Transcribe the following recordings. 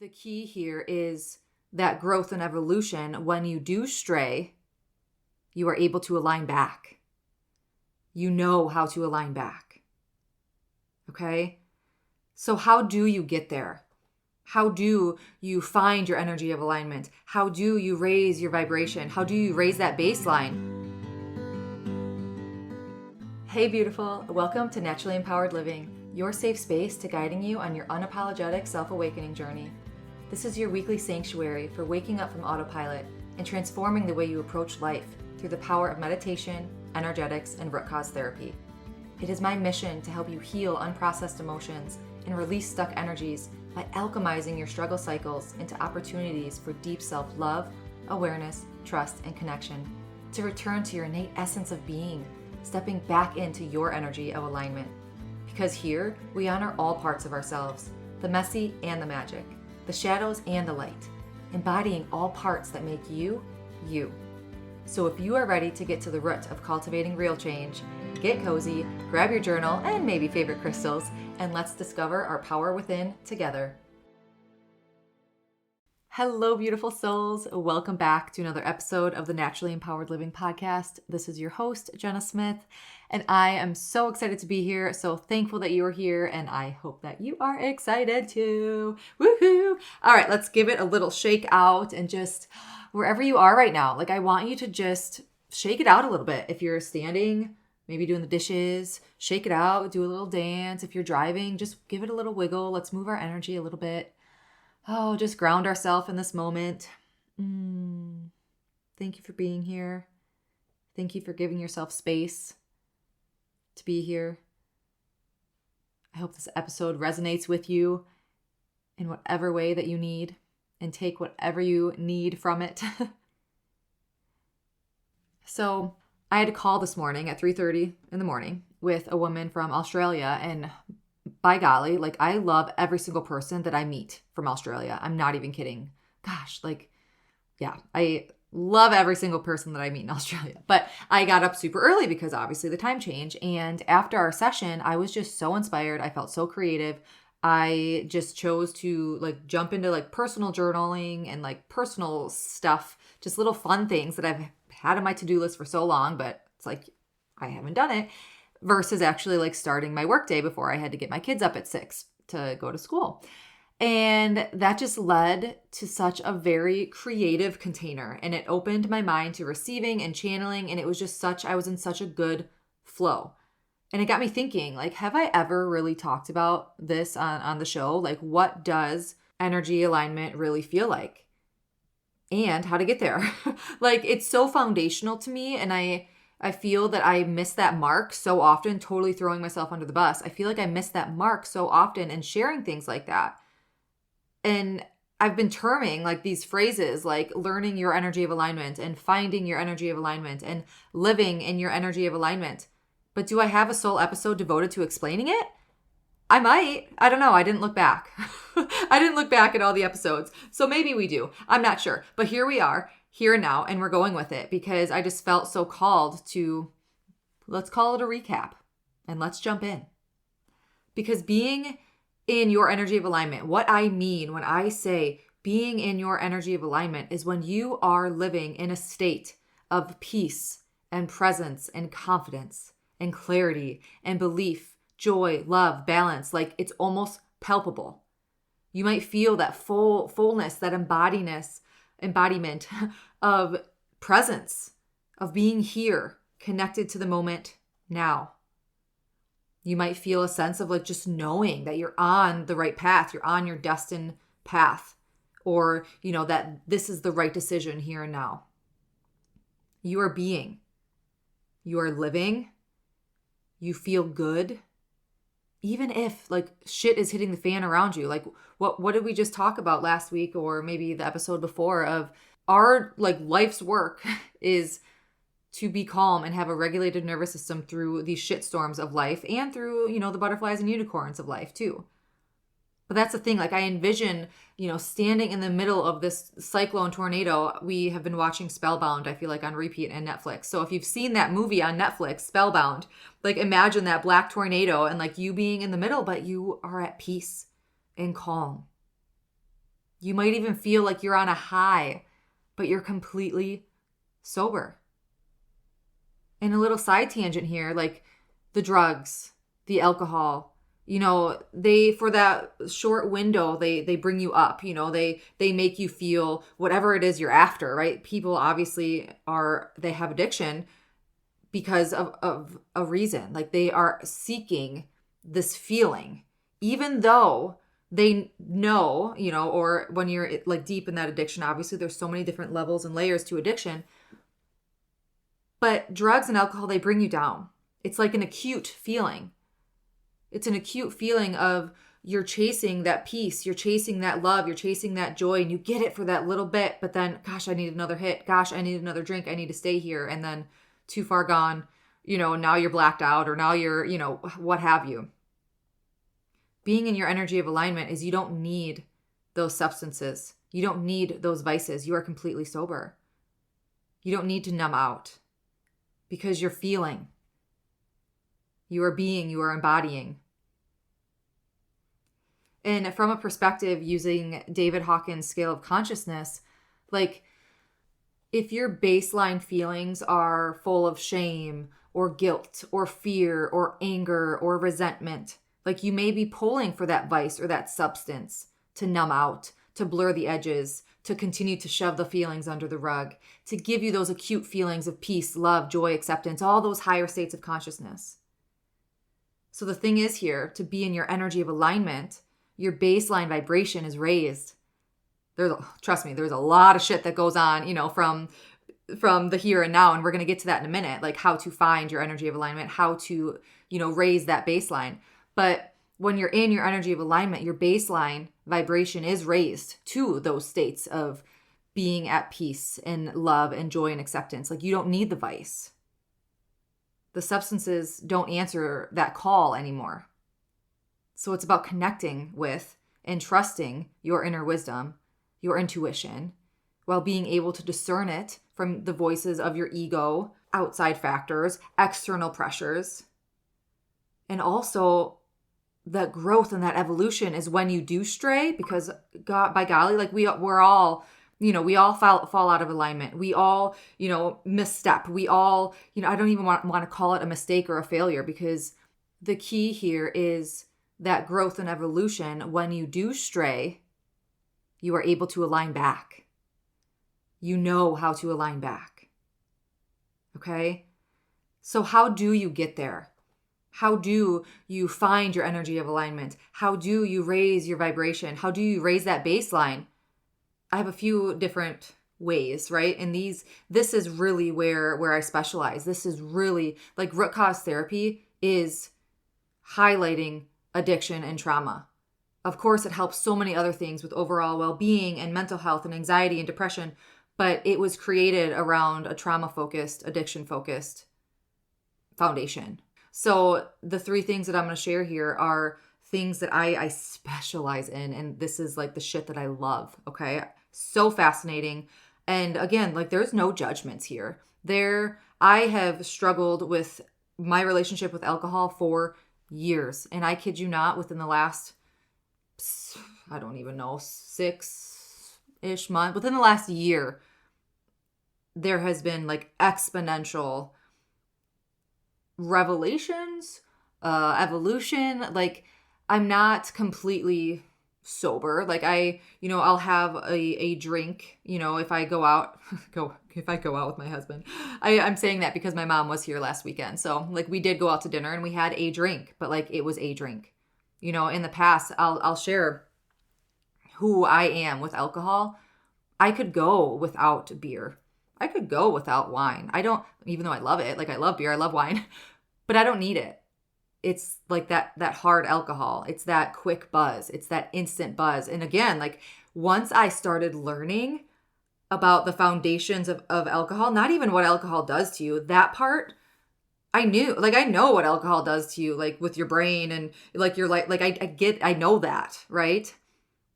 The key here is that growth and evolution. When you do stray, you are able to align back. You know how to align back. Okay? So how do you get there? How do you find your energy of alignment? How do you raise your vibration? How do you raise that baseline? Hey beautiful, welcome to Naturally Empowered Living, your safe space to guiding you on your unapologetic self-awakening journey. This is your weekly sanctuary for waking up from autopilot and transforming the way you approach life through the power of meditation, energetics, and root cause therapy. It is my mission to help you heal unprocessed emotions and release stuck energies by alchemizing your struggle cycles into opportunities for deep self-love, awareness, trust, and connection, to return to your innate essence of being, stepping back into your energy of alignment. Because here, we honor all parts of ourselves, the messy and the magic, the shadows and the light, embodying all parts that make you, you. So if you are ready to get to the root of cultivating real change, get cozy, grab your journal and maybe favorite crystals, and let's discover our power within together. Hello, beautiful souls. Welcome back to another episode of the Naturally Empowered Living podcast. This is your host, Jenna Smith, and I am so excited to be here. So thankful that you are here, and I hope that you are excited too. Woohoo! All right, let's give it a little shake out and just wherever you are right now, I want you to just shake it out a little bit. If you're standing, maybe doing the dishes, shake it out, do a little dance. If you're driving, just give it a little wiggle. Let's move our energy a little bit. Oh, just ground ourselves in this moment. Thank you for being here. Thank you for giving yourself space to be here. I hope this episode resonates with you in whatever way that you need, and take whatever you need from it. So I had a call this morning at 3:30 in the morning with a woman from Australia, and by golly, I love every single person that I meet from Australia. I'm not even kidding. Gosh, I love every single person that I meet in Australia. But I got up super early because obviously the time change. And after our session, I was just so inspired. I felt so creative. I just chose to jump into personal journaling and personal stuff, just little fun things that I've had on my to-do list for so long, but it's I haven't done it. Versus actually starting my workday before I had to get my kids up at 6 to go to school. And that just led to such a very creative container, and it opened my mind to receiving and channeling. And it was just I was in such a good flow. And it got me thinking, have I ever really talked about this on the show? What does energy alignment really feel like? And how to get there? It's so foundational to me, and I feel that I miss that mark so often, totally throwing myself under the bus. I feel like I miss that mark so often in sharing things like that. And I've been terming these phrases learning your energy of alignment and finding your energy of alignment and living in your energy of alignment. But do I have a sole episode devoted to explaining it? I might. I don't know. I didn't look back. I didn't look back at all the episodes. So maybe we do. I'm not sure. But here we are, here and now, and we're going with it because I just felt so called to, let's call it a recap, and let's jump in. Because being in your energy of alignment, what I mean when I say being in your energy of alignment is when you are living in a state of peace and presence and confidence and clarity and belief, joy, love, balance. It's almost palpable. You might feel that fullness, that embodiment of presence, of being here, connected to the moment now. You might feel a sense of just knowing that you're on the right path, you're on your destined path, or, that this is the right decision here and now. You are being, you are living, you feel good. Even if shit is hitting the fan around you, what did we just talk about last week or maybe the episode before of our life's work is to be calm and have a regulated nervous system through these shit storms of life and through, the butterflies and unicorns of life too. But that's the thing. I envision, standing in the middle of this cyclone tornado. We have been watching Spellbound, I feel on repeat and Netflix. So if you've seen that movie on Netflix, Spellbound, imagine that black tornado and you being in the middle, but you are at peace and calm. You might even feel like you're on a high, but you're completely sober. And a little side tangent here, like the drugs, the alcohol, they, for that short window, they bring you up, they make you feel whatever it is you're after, right? People obviously they have addiction because of a reason. Like they are seeking this feeling, even though they know, or when you're like deep in that addiction, obviously there's so many different levels and layers to addiction. But drugs and alcohol, they bring you down. It's like an acute feeling. It's an acute feeling of you're chasing that peace, you're chasing that love, you're chasing that joy, and you get it for that little bit, but then, gosh, I need another hit. Gosh, I need another drink. I need to stay here. And then too far gone, now you're blacked out, or now you're, what have you. Being in your energy of alignment is you don't need those substances. You don't need those vices. You are completely sober. You don't need to numb out because you're feeling. You are being, you are embodying. And from a perspective using David Hawkins' scale of consciousness, like if your baseline feelings are full of shame or guilt or fear or anger or resentment, like you may be pulling for that vice or that substance to numb out, to blur the edges, to continue to shove the feelings under the rug, to give you those acute feelings of peace, love, joy, acceptance, all those higher states of consciousness. So the thing is here, to be in your energy of alignment, your baseline vibration is raised. Trust me, there's a lot of shit that goes on, from the here and now. And we're going to get to that in a minute, like how to find your energy of alignment, how to, raise that baseline. But when you're in your energy of alignment, your baseline vibration is raised to those states of being at peace and love and joy and acceptance. Like you don't need the vice. The substances don't answer that call anymore. So it's about connecting with and trusting your inner wisdom, your intuition, while being able to discern it from the voices of your ego, outside factors, external pressures. And also that growth and that evolution is when you do stray, because God, by golly, like we're all, we all fall out of alignment. We all, misstep. We all, I don't even want to call it a mistake or a failure, because the key here is that growth and evolution. When you do stray, you are able to align back. You know how to align back. Okay? So how do you get there? How do you find your energy of alignment? How do you raise your vibration? How do you raise that baseline? I have a few different ways, right? And this is really where I specialize. This is really like root cause therapy is highlighting addiction and trauma. Of course, it helps so many other things with overall well-being and mental health and anxiety and depression, but it was created around a trauma-focused, addiction-focused foundation. So the three things that I'm going to share here are things that I specialize in, and this is like the shit that I love, okay? So fascinating. And again, like there's no judgments here. I have struggled with my relationship with alcohol for years, and I kid you not, within the last, I don't even know, 6-ish months, within the last year, there has been like exponential revelations, evolution. Like I'm not completely sober. Like I'll have a drink, if I go out, if I go out with my husband. I'm saying that because my mom was here last weekend. So like we did go out to dinner and we had a drink, but like it was a drink. In the past, I'll share who I am with alcohol. I could go without beer. I could go without wine. Even though I love it, like I love beer, I love wine, but I don't need it. It's like that hard alcohol. It's that quick buzz. It's that instant buzz. And again, like once I started learning about the foundations of alcohol, not even what alcohol does to you, that part I knew. Like I know what alcohol does to you, like with your brain and like you're like I know that, right?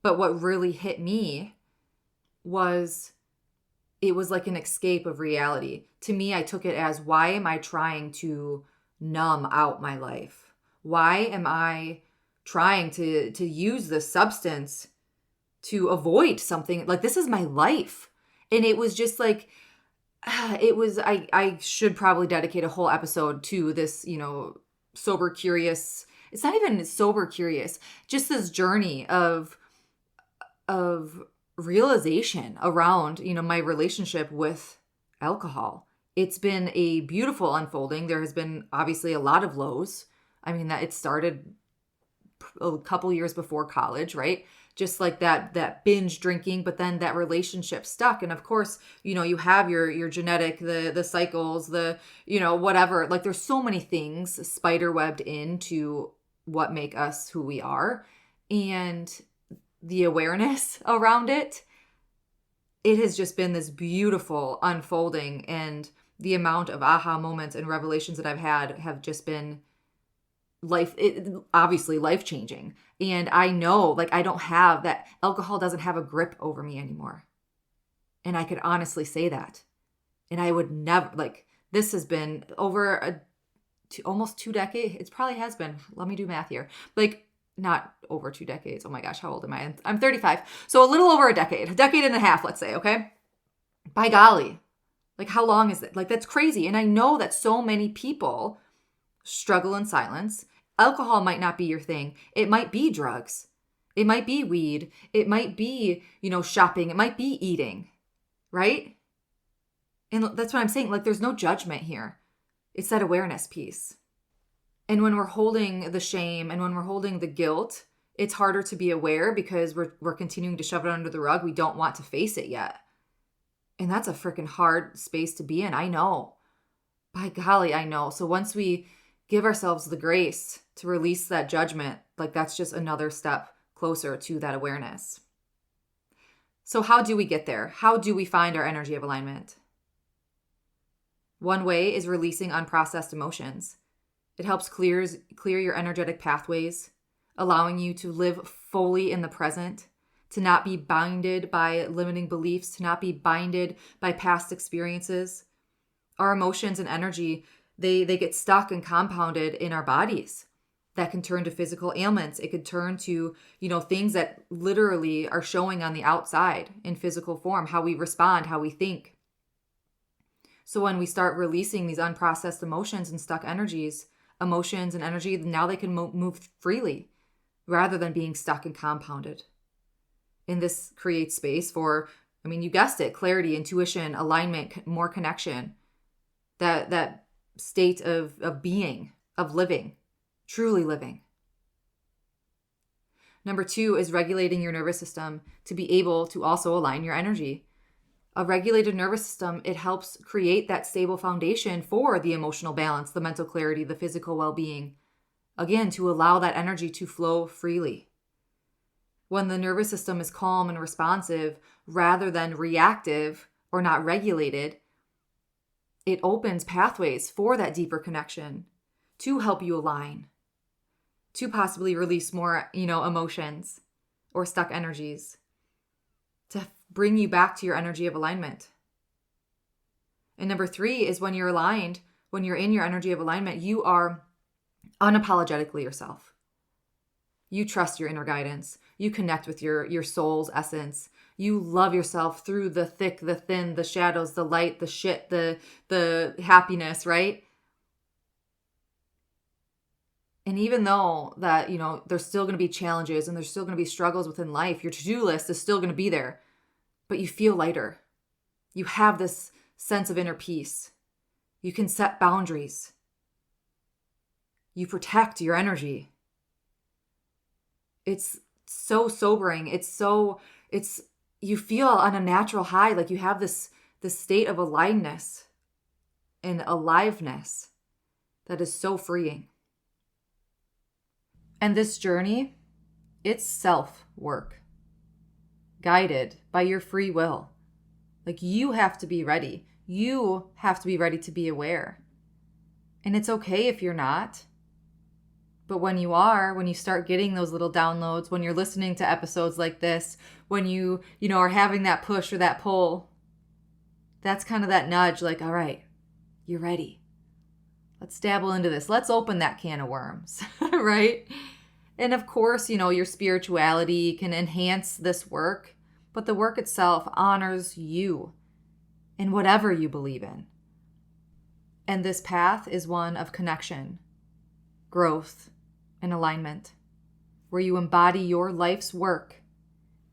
But what really hit me was it was like an escape of reality. To me, I took it as, why am I trying to numb out my life? Why am I trying to use this substance to avoid something. Like, this is my life. And it was just like, I should probably dedicate a whole episode to this, sober curious. It's not even sober curious, just this journey of realization around, my relationship with alcohol. It's been a beautiful unfolding. There has been obviously a lot of lows. I mean, that it started a couple years before college, right? Just like that binge drinking, but then that relationship stuck. And of course, you have your genetic, the cycles, whatever. Like, there's so many things spider webbed into what make us who we are. And the awareness around it has just been this beautiful unfolding. And the amount of aha moments and revelations that I've had have just been obviously life-changing. And I know, like, I don't have that. Alcohol doesn't have a grip over me anymore. And I could honestly say that. And I would never, like, this has been over almost 2 decades. It probably has been. Let me do math here. Like, not over 2 decades. Oh my gosh, how old am I? I'm 35. So a little over a decade and a half, let's say, okay? By golly. Like, how long is it? Like, that's crazy. And I know that so many people struggle in silence. Alcohol might not be your thing. It might be drugs. It might be weed. It might be, shopping. It might be eating, right? And that's what I'm saying. Like, there's no judgment here. It's that awareness piece. And when we're holding the shame and when we're holding the guilt, it's harder to be aware because we're continuing to shove it under the rug. We don't want to face it yet. And that's a freaking hard space to be in. I know. By golly, I know. So once we give ourselves the grace to release that judgment, like, that's just another step closer to that awareness. So how do we get there? How do we find our energy of alignment? One way is releasing unprocessed emotions. It helps clear your energetic pathways, allowing you to live fully in the present, to not be binded by limiting beliefs, to not be binded by past experiences. Our emotions and energy, they get stuck and compounded in our bodies. That can turn to physical ailments. It could turn to, things that literally are showing on the outside in physical form, how we respond, how we think. So when we start releasing these unprocessed emotions and stuck emotions and energy, now they can move freely rather than being stuck and compounded. And this creates space for, you guessed it, clarity, intuition, alignment, more connection, that state of being, of living, truly living. Number 2 is regulating your nervous system to be able to also align your energy. A regulated nervous system, it helps create that stable foundation for the emotional balance, the mental clarity, the physical well-being. Again, to allow that energy to flow freely. When the nervous system is calm and responsive rather than reactive or not regulated, it opens pathways for that deeper connection to help you align, to possibly release more, emotions or stuck energies, to bring you back to your energy of alignment. And number 3 is when you're aligned, when you're in your energy of alignment, you are unapologetically yourself. You trust your inner guidance. You connect with your soul's essence. You love yourself through the thick, the thin, the shadows, the light, the shit, the happiness, right? And even though that, there's still going to be challenges and there's still going to be struggles within life, your to-do list is still going to be there, but you feel lighter. You have this sense of inner peace. You can set boundaries. You protect your energy. It's so sobering. You feel on a natural high, like you have this state of aliveness and aliveness that is so freeing. And this journey, it's self-work, guided by your free will. Like, you have to be ready. You have to be ready to be aware. And it's okay if you're not. But when you are, when you start getting those little downloads, when you're listening to episodes like this, when you are having that push or that pull, that's kind of that nudge, like, all right, you're ready. Let's dabble into this. Let's open that can of worms, right? And of course, your spirituality can enhance this work, but the work itself honors you in whatever you believe in. And this path is one of connection, growth, and alignment, where you embody your life's work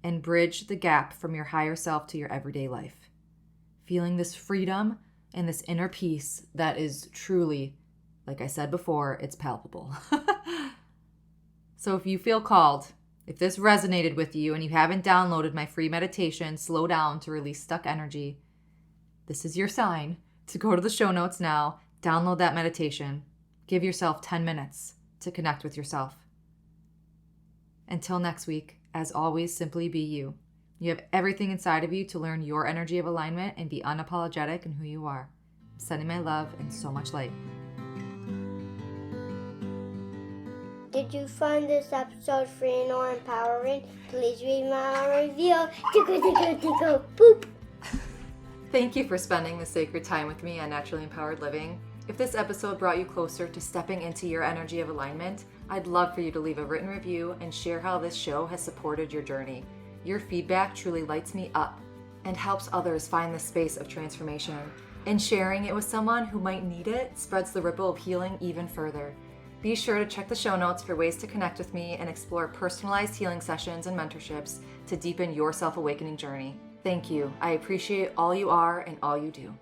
and bridge the gap from your higher self to your everyday life, feeling this freedom and this inner peace that is truly, like I said before, it's palpable. So if you feel called, if this resonated with you and you haven't downloaded my free meditation, Slow Down to Release Stuck Energy, this is your sign to go to the show notes now, download that meditation, give yourself 10 minutes to connect with yourself. Until next week, as always, simply be you. You have everything inside of you to learn your energy of alignment and be unapologetic in who you are. Sending my love and so much light. Did you find this episode free or empowering? Please read my review. Tickle, boop. Thank you for spending this sacred time with me on Naturally Empowered Living. If this episode brought you closer to stepping into your energy of alignment, I'd love for you to leave a written review and share how this show has supported your journey. Your feedback truly lights me up and helps others find the space of transformation. And sharing it with someone who might need it spreads the ripple of healing even further. Be sure to check the show notes for ways to connect with me and explore personalized healing sessions and mentorships to deepen your self-awakening journey. Thank you. I appreciate all you are and all you do.